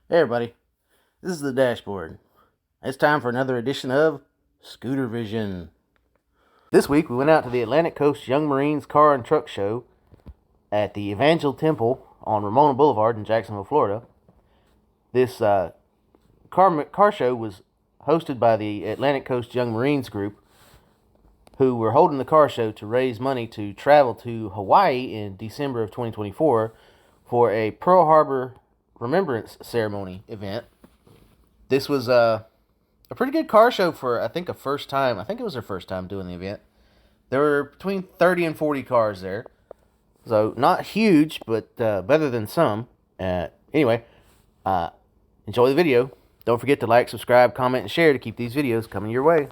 Hey everybody, this is the dashboard. It's time for another edition of Scootervision. This week we went out to the Atlantic Coast Young Marines Car and Truck Show at the Evangel Temple on Ramona Boulevard in Jacksonville, Florida. This car show was hosted by the Atlantic Coast Young Marines group, who were holding the car show to raise money to travel to Hawaii in December of 2024 for a Pearl Harbor remembrance ceremony event. This was a pretty good car show for, I think, a first time. I think it was their first time doing the event. There were between 30 and 40 cars there. So, not huge, but better than some. Anyway, enjoy the video. Don't forget to like, subscribe, comment, and share to keep these videos coming your way.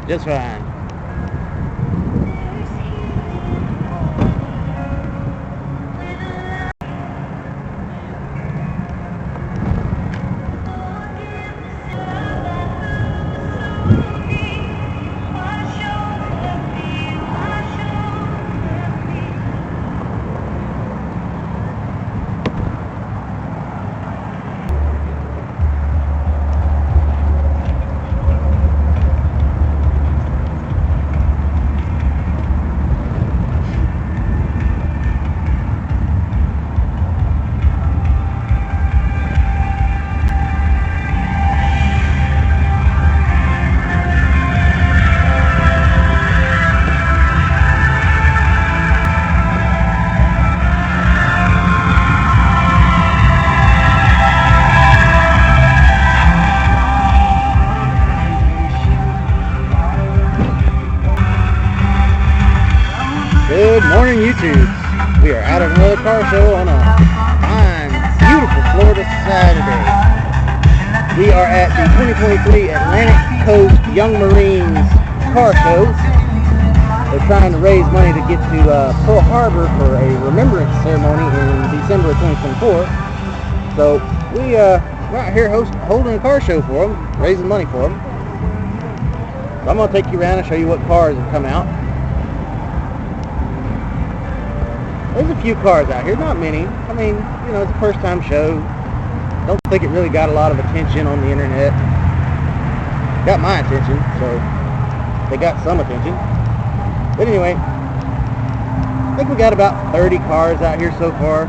Just fine. Good morning, YouTube. We are out at another car show on a fine, beautiful Florida Saturday. We are at the 2023 Atlantic Coast Young Marines car show. They're trying to raise money to get to Pearl Harbor for a remembrance ceremony in December of 2024. So we're out here holding a car show for them, raising money for them. So I'm going to take you around and show you what cars have come out. There's a few cars out here, not many. I mean, you know, it's a first time show. Don't think it really got a lot of attention on the internet. Got my attention, so they got some attention. But anyway, I think we got about 30 cars out here so far.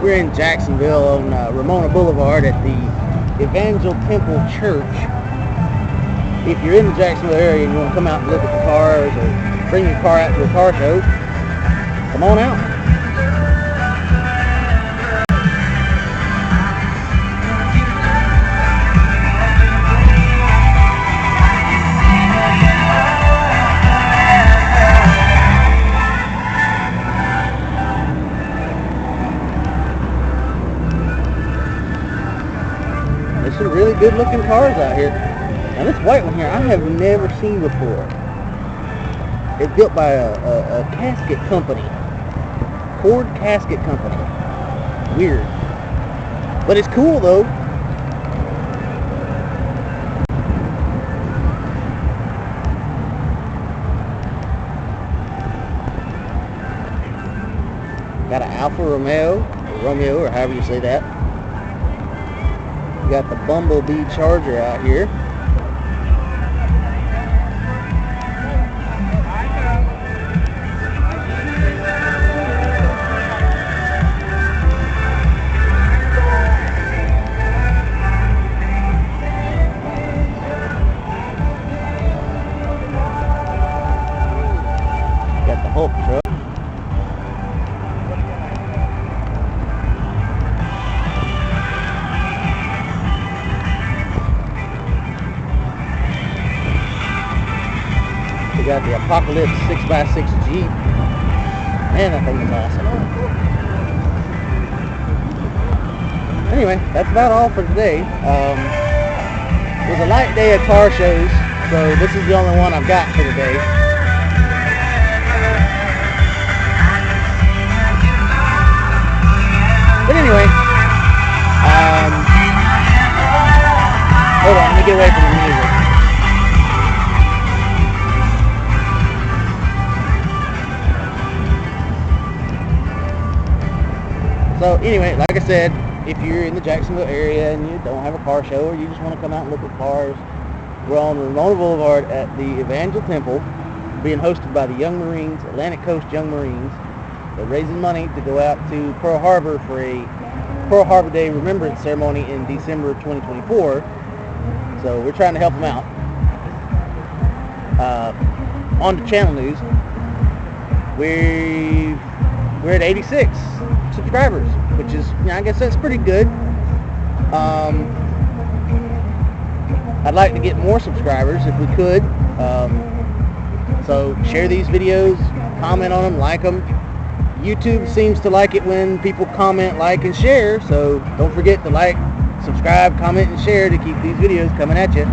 We're in Jacksonville on Ramona Boulevard at the Evangel Temple Church. If you're in the Jacksonville area and you want to come out and look at the cars or bring your car out to a car show, come on out. There's some really good looking cars out here. Now this white one here I have never seen before. It's built by a casket company. Ford Casket Company. Weird. But it's cool though. Got an Alfa Romeo, or however you say that. Got the Bumblebee Charger out here. Got the Hulk truck. We got the Apocalypse 6x6 Jeep. Man, that thing is awesome. Anyway, that's about all for today. It was a light day of car shows, so this is the only one I've got for today. But anyway, hold on, let me get away from the music. So anyway, like I said, if you're in the Jacksonville area and you don't have a car show or you just want to come out and look at cars, we're on Ramona Boulevard at the Evangel Temple, being hosted by the Young Marines, Atlantic Coast Young Marines. They're raising money to go out to Pearl Harbor for a Pearl Harbor Day remembrance ceremony in December of 2024. So we're trying to help them out. On to channel news. We're at 86 subscribers, which is, you know, I guess that's pretty good. I'd like to get more subscribers if we could. So share these videos, comment on them, like them. YouTube seems to like it when people comment, like, and share, so don't forget to like, subscribe, comment, and share to keep these videos coming at you.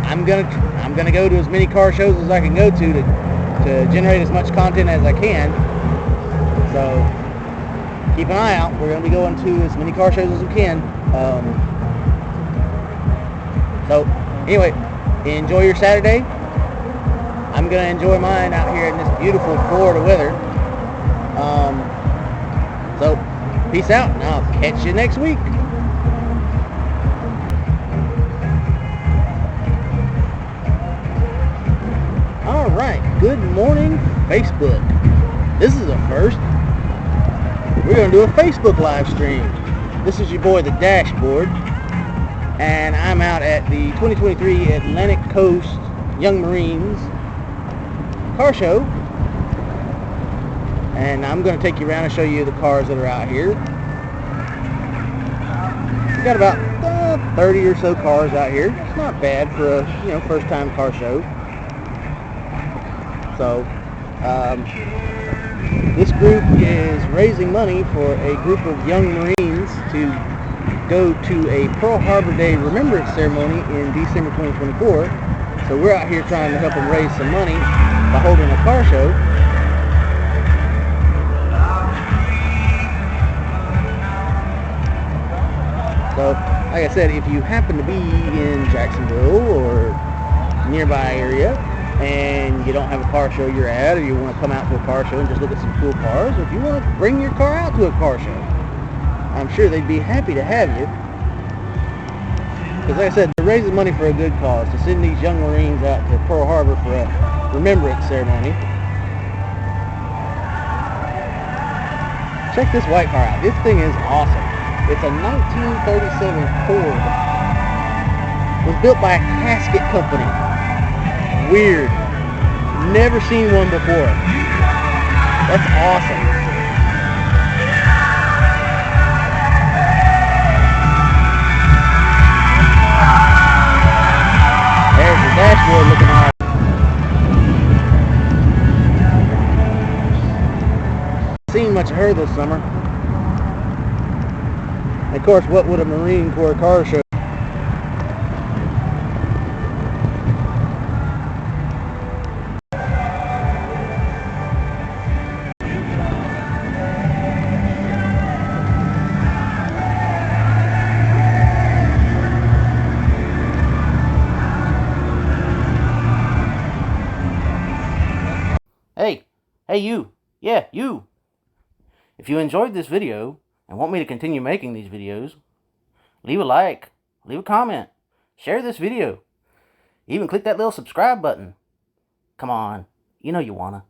I'm gonna go to as many car shows as I can go to generate as much content as I can. So keep an eye out. We're gonna be going to as many car shows as we can. So anyway, enjoy your Saturday. I'm gonna enjoy mine out here in this beautiful Florida weather. So peace out, and I'll catch you next week. Alright, good morning, Facebook. This is a first. We're going to do a Facebook live stream. This is your boy, the Dashboard, and I'm out at the 2023 Atlantic Coast Young Marines car show, and I'm going to take you around and show you the cars that are out here. We've got about 30 or so cars out here. It's not bad for a first time car show. So this group is raising money for a group of young Marines to go to a Pearl Harbor Day remembrance ceremony in December 2024. So we're out here trying to help them raise some money by holding a car show. So, like I said, if you happen to be in Jacksonville or nearby area and you don't have a car show you're at, or you want to come out to a car show and just look at some cool cars, or if you want to bring your car out to a car show, I'm sure they'd be happy to have you. Because like I said, they're raising money for a good cause, to send these young Marines out to Pearl Harbor for a remembrance ceremony. Check this white car out. This thing is awesome. It's a 1937 Ford. It was built by a casket company. Weird. Never seen one before. That's awesome. There's the dashboard looking all. Seen much of her this summer. And of course, what would a Marine Corps car show? Hey you, yeah, you. If you enjoyed this video and want me to continue making these videos, leave a like, leave a comment, share this video, even click that little subscribe button. Come on, you know you wanna.